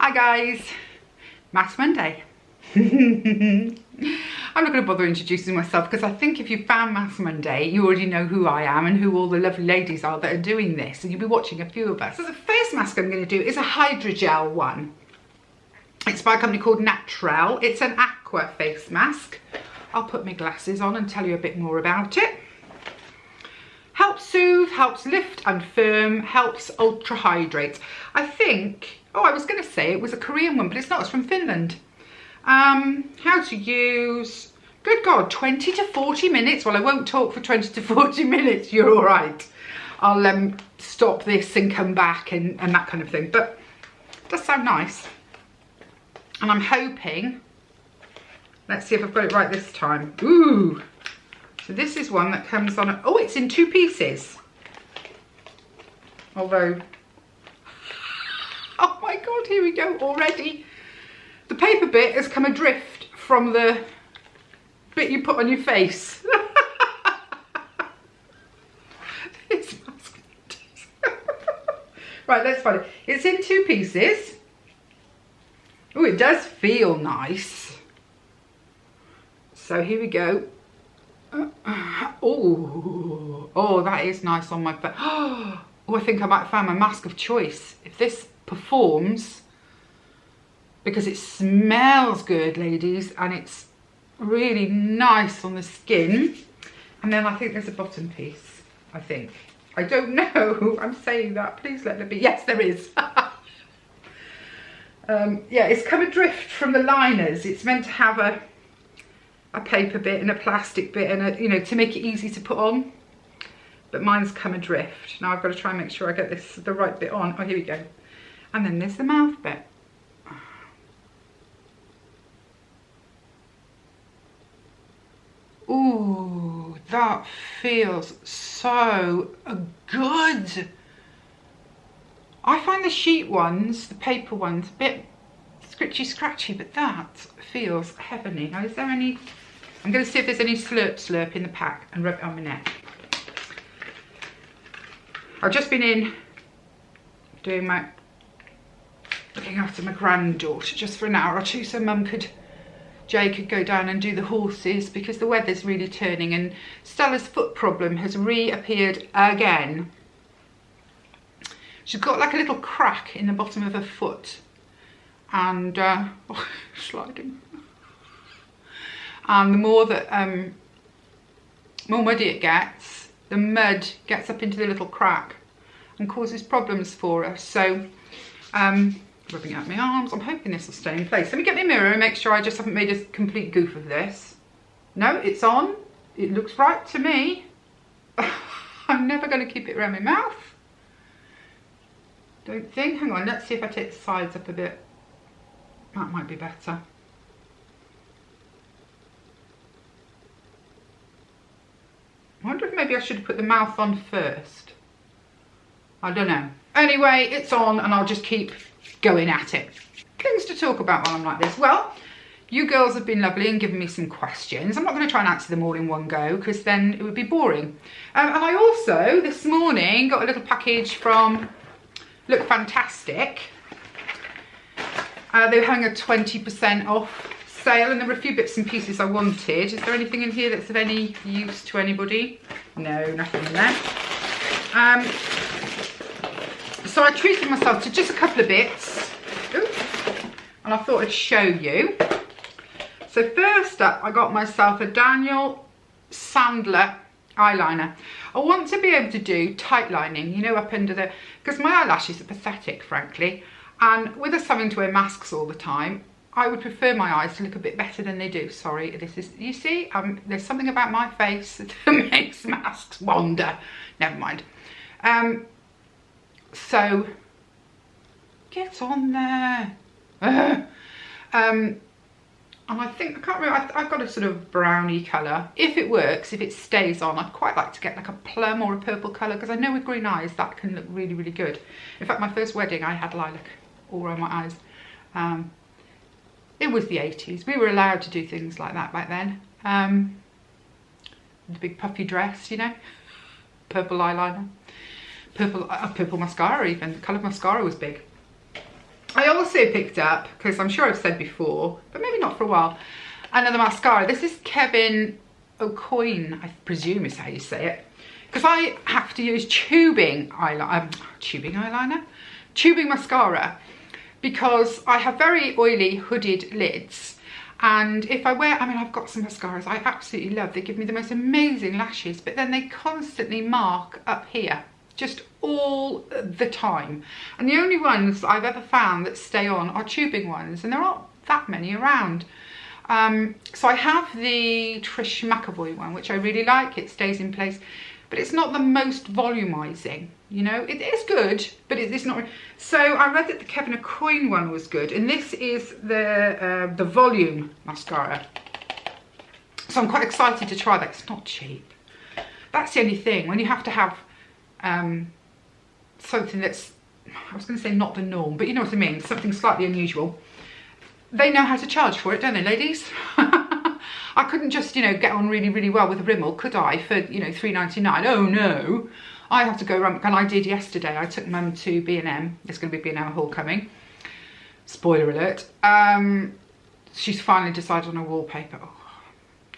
Hi guys, Mask Monday. I'm not going to bother introducing myself because I think if you found Mask Monday, you already know who I am and who all the lovely ladies are that are doing this, and you'll be watching a few of us. So the first mask I'm going to do is a hydrogel one. It's by a company called Naturel. It's an aqua face mask. I'll put my glasses on and tell you a bit more about it. Helps soothe, helps lift and firm, helps ultra hydrate. I think, I was going to say it was a Korean one, but it's not, it's from Finland. How to use, good God, 20 to 40 minutes. Well, I won't talk for 20 to 40 minutes, you're all right. I'll stop this and come back and that kind of thing. But it does sound nice. And I'm hoping, let's see if I've got it right this time. Ooh. So this is one that comes on, it's in 2 pieces. Although, oh my God, here we go already. The paper bit has come adrift from the bit you put on your face. This mask. Right, let's find it. It's in 2 pieces. Oh, it does feel nice. So here we go. Oh, that is nice on my face. Oh, I think I might have found my mask of choice. If this performs, because it smells good, ladies, and it's really nice on the skin. And then I think there's a bottom piece, I think. I don't know, I'm saying that, please let there be. Yes, there is. Yeah, it's come adrift from the liners. It's meant to have a paper bit and a plastic bit and to make it easy to put on, but mine's come adrift. Now I've got to try and make sure I get the right bit on. Oh, here we go. And then there's the mouth bit. Ooh, that feels so good. I find the sheet ones, the paper ones, a bit scratchy, but that feels heavenly. Now, is there any? I'm going to see if there's any slurp in the pack and rub it on my neck. I've just been in doing looking after my granddaughter just for an hour or two, so Jay could go down and do the horses because the weather's really turning and Stella's foot problem has reappeared again. She's got like a little crack in the bottom of her foot and sliding. And the more muddy it gets, the mud gets up into the little crack and causes problems for her. So, rubbing out my arms. I'm hoping this will stay in place. Let me get my mirror and make sure I just haven't made a complete goof of this. No, it's on. It looks right to me. I'm never going to keep it around my mouth. Don't think. Hang on, let's see if I take the sides up a bit. That might be better. I wonder if maybe I should have put the mouth on first. I don't know. Anyway, it's on and I'll just keep going at it. Things to talk about while I'm like this. Well, you girls have been lovely and given me some questions. I'm not going to try and answer them all in one go because then it would be boring. And I also, this morning, got a little package from Lookfantastic. They were having a 20% off sale and there were a few bits and pieces I wanted. Is there anything in here that's of any use to anybody? No, nothing in there. So I treated myself to just a couple of bits. Ooh, and I thought I'd show you. So first up, I got myself a Daniel Sandler eyeliner. I want to be able to do tight lining, up under the, because my eyelashes are pathetic, frankly. And with us having to wear masks all the time, I would prefer my eyes to look a bit better than they do. Sorry, this is, you see, there's something about my face that makes masks wander. Never mind. So, get on there. And I think, I can't remember, I've got a sort of browny colour. If it works, if it stays on, I'd quite like to get like a plum or a purple colour because I know with green eyes that can look really, really good. In fact, my first wedding, I had lilac all around my eyes. It was the 80s. We were allowed to do things like that back then. The big puffy dress, purple eyeliner, purple mascara even. The colour of mascara was big. I also picked up, because I'm sure I've said before, but maybe not for a while, another mascara. This is Kevin O'Coin, I presume is how you say it. Because I have to use tubing mascara, because I have very oily hooded lids. And if I wear, I mean, I've got some mascaras I absolutely love. They give me the most amazing lashes, but then they constantly mark up here, just all the time. And the only ones I've ever found that stay on are tubing ones, and there aren't that many around. So I have the Trish McAvoy one, which I really like. It stays in place, but it's not the most volumizing, you know. It is good, but it's not. So I read that the Kevin O'Coin one was good, and this is the volume mascara. So I'm quite excited to try that. It's not cheap. That's the only thing, when you have to have something that's, I was going to say not the norm, but you know what I mean, something slightly unusual. They know how to charge for it, don't they, ladies? I couldn't just, you know, get on really, really well with Rimmel, could I, for, you know, £3.99? Oh no, I have to go around, and I did yesterday. I took Mum to B&M. There's going to be B&M haul coming. Spoiler alert. She's finally decided on a wallpaper. Oh,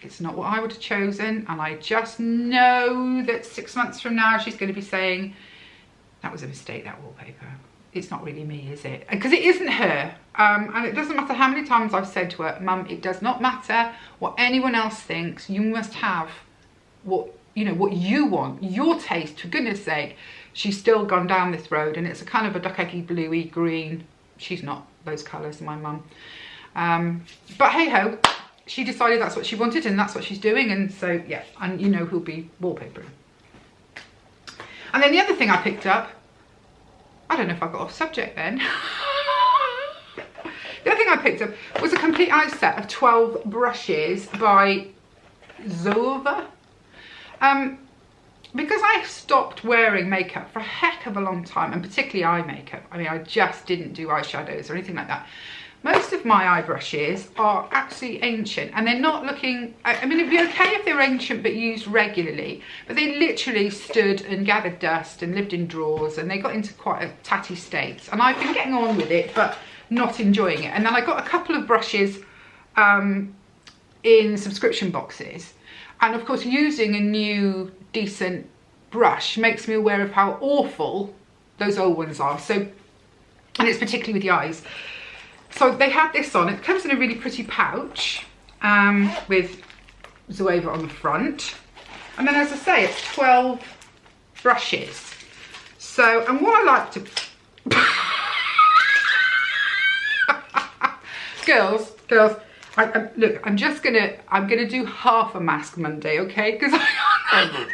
it's not what I would have chosen, and I just know that 6 months from now she's going to be saying, that was a mistake, that wallpaper. It's not really me, is it? Because it isn't her. And it doesn't matter how many times I've said to her, Mum, it does not matter what anyone else thinks. You must have what, you know, what you want, your taste, for goodness sake. She's still gone down this road, and it's a kind of a duck eggy bluey green. She's not those colours, my mum. But hey ho, she decided that's what she wanted, and that's what she's doing. And so, yeah, and you know who'll be wallpapering. And then the other thing I picked up, I don't know if I got off subject then. The other thing I picked up was a complete eye set of 12 brushes by Zova. Because I stopped wearing makeup for a heck of a long time, and particularly eye makeup. I mean, I just didn't do eyeshadows or anything like that. Most of my eye brushes are actually ancient, and they're not looking, I mean, it'd be okay if they were ancient but used regularly, but they literally stood and gathered dust and lived in drawers, and they got into quite a tatty state. And I've been getting on with it, but not enjoying it. And then I got a couple of brushes in subscription boxes. And of course, using a new decent brush makes me aware of how awful those old ones are. So, and it's particularly with the eyes. So they had this on. It comes in a really pretty pouch with Zoeva on the front. And then, as I say, it's 12 brushes. So, and what I like to... girls, look, I'm gonna do half a mask Monday, okay? Because I can't.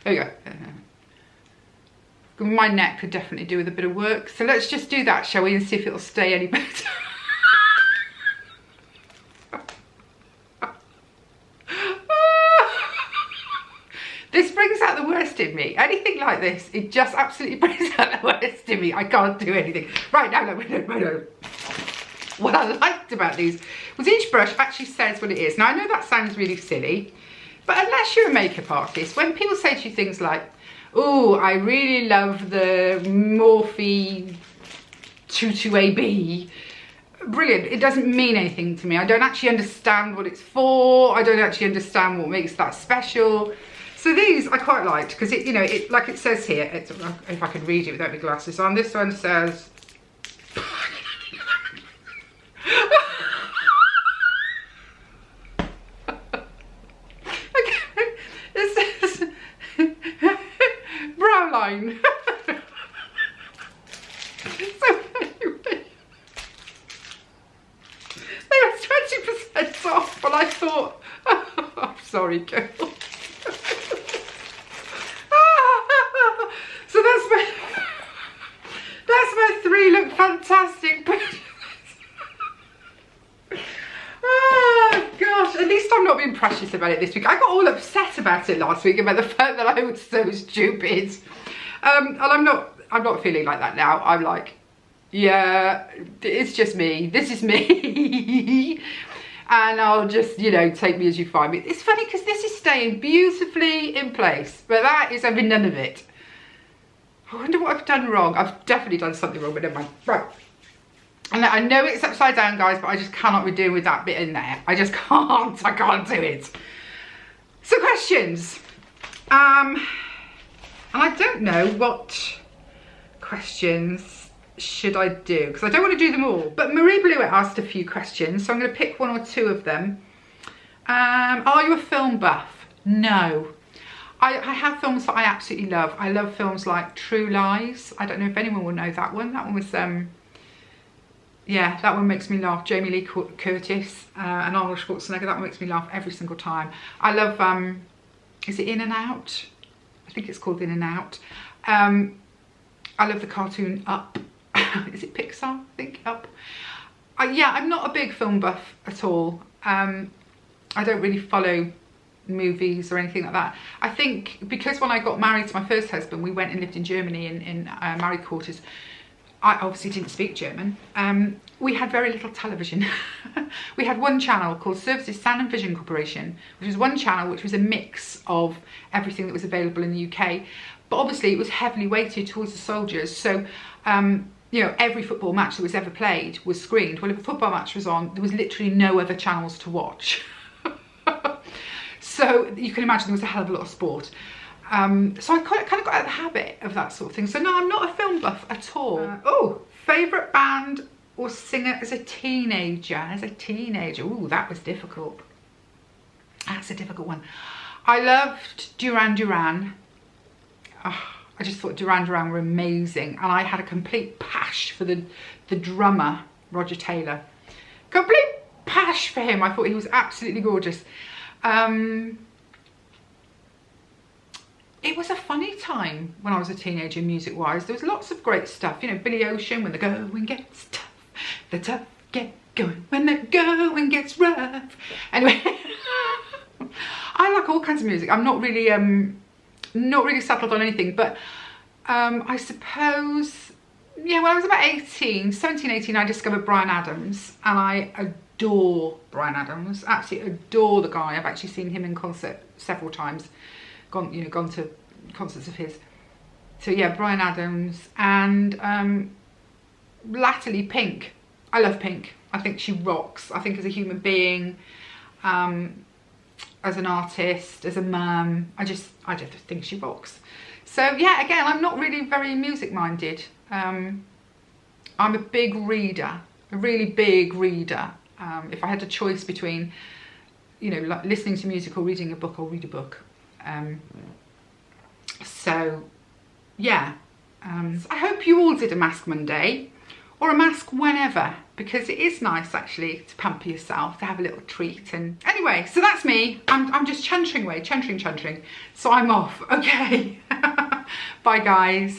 There we go. My neck could definitely do with a bit of work, so let's just do that, shall we, and see if it'll stay any better. This brings out the worst in me. Anything like this, it just absolutely brings out the worst in me. I can't do anything. Right now, no. What I liked about these was each brush actually says what it is. Now, I know that sounds really silly, but unless you're a makeup artist, when people say to you things like, oh, I really love the Morphe 22AB, brilliant, it doesn't mean anything to me. I don't actually understand what it's for. I don't actually understand what makes that special. So these I quite liked, because it, you know, it, like it says here, it's, if I could read it without my glasses on, this one says, line. So anyway, they were 20% off, but I thought, oh, I'm sorry, girl. So that's my 3 Lookfantastic pictures. Oh gosh, at least I'm not being precious about it this week. I got all upset about it last week, about the fact that I was so stupid. And I'm not feeling like that now. I'm like, yeah, it's just me. This is me. And I'll just, you know, take me as you find me. It's funny because this is staying beautifully in place, but that is having none of it. I wonder what I've done wrong. I've definitely done something wrong, but never mind. Right. And I know it's upside down, guys, but I just cannot be doing with that bit in there. I just can't. I can't do it. So questions. And I don't know what questions should I do, because I don't want to do them all. But Marie Blewett asked a few questions, so I'm going to pick one or two of them. Are you a film buff? No. I have films that I absolutely love. I love films like True Lies. I don't know if anyone will know that one. That one was, yeah, that one makes me laugh. Jamie Lee Curtis and Arnold Schwarzenegger. That one makes me laugh every single time. I love, is it In and Out? I think it's called In and Out. I love the cartoon Up. Is it Pixar? I think Up. Yeah, I'm not a big film buff at all. I don't really follow movies or anything like that. I think because when I got married to my first husband, we went and lived in Germany in married quarters. I obviously didn't speak German. We had very little television. We had one channel called Services Sound and Vision Corporation, which was one channel which was a mix of everything that was available in the UK. But obviously it was heavily weighted towards the soldiers. So, you know, every football match that was ever played was screened. Well, if a football match was on, there was literally no other channels to watch. So you can imagine there was a hell of a lot of sport. So I kind of got out of the habit of that sort of thing. So no, I'm not a film buff at all. Oh, favourite band or singer as a teenager? Ooh, that was difficult. That's a difficult one. I loved Duran Duran. Oh, I just thought Duran Duran were amazing. And I had a complete pash for the drummer, Roger Taylor. Complete pash for him. I thought he was absolutely gorgeous. It was a funny time when I was a teenager, music-wise. There was lots of great stuff. You know, Billy Ocean, When the Going Gets Tough, the tough get going, when the going gets rough. Anyway, I like all kinds of music. I'm not really settled on anything, but I suppose, yeah, when I was about 17, 18, I discovered Bryan Adams, and I adore Bryan Adams. Absolutely adore the guy. I've actually seen him in concert several times. Gone to concerts of his. So yeah, Bryan Adams, and latterly Pink. I love Pink. I think she rocks. I think as a human being, as an artist, as a mum, I just think she rocks. So yeah, again, I'm not really very music minded. I'm a big reader, a really big reader. If I had a choice between, you know, like listening to music or reading a book, I'll read a book. So yeah, I hope you all did a Mask Monday, or a mask whenever, because it is nice actually to pamper yourself, to have a little treat. And anyway, so that's me. I'm just chuntering away, chuntering. So I'm off. Okay. Bye guys.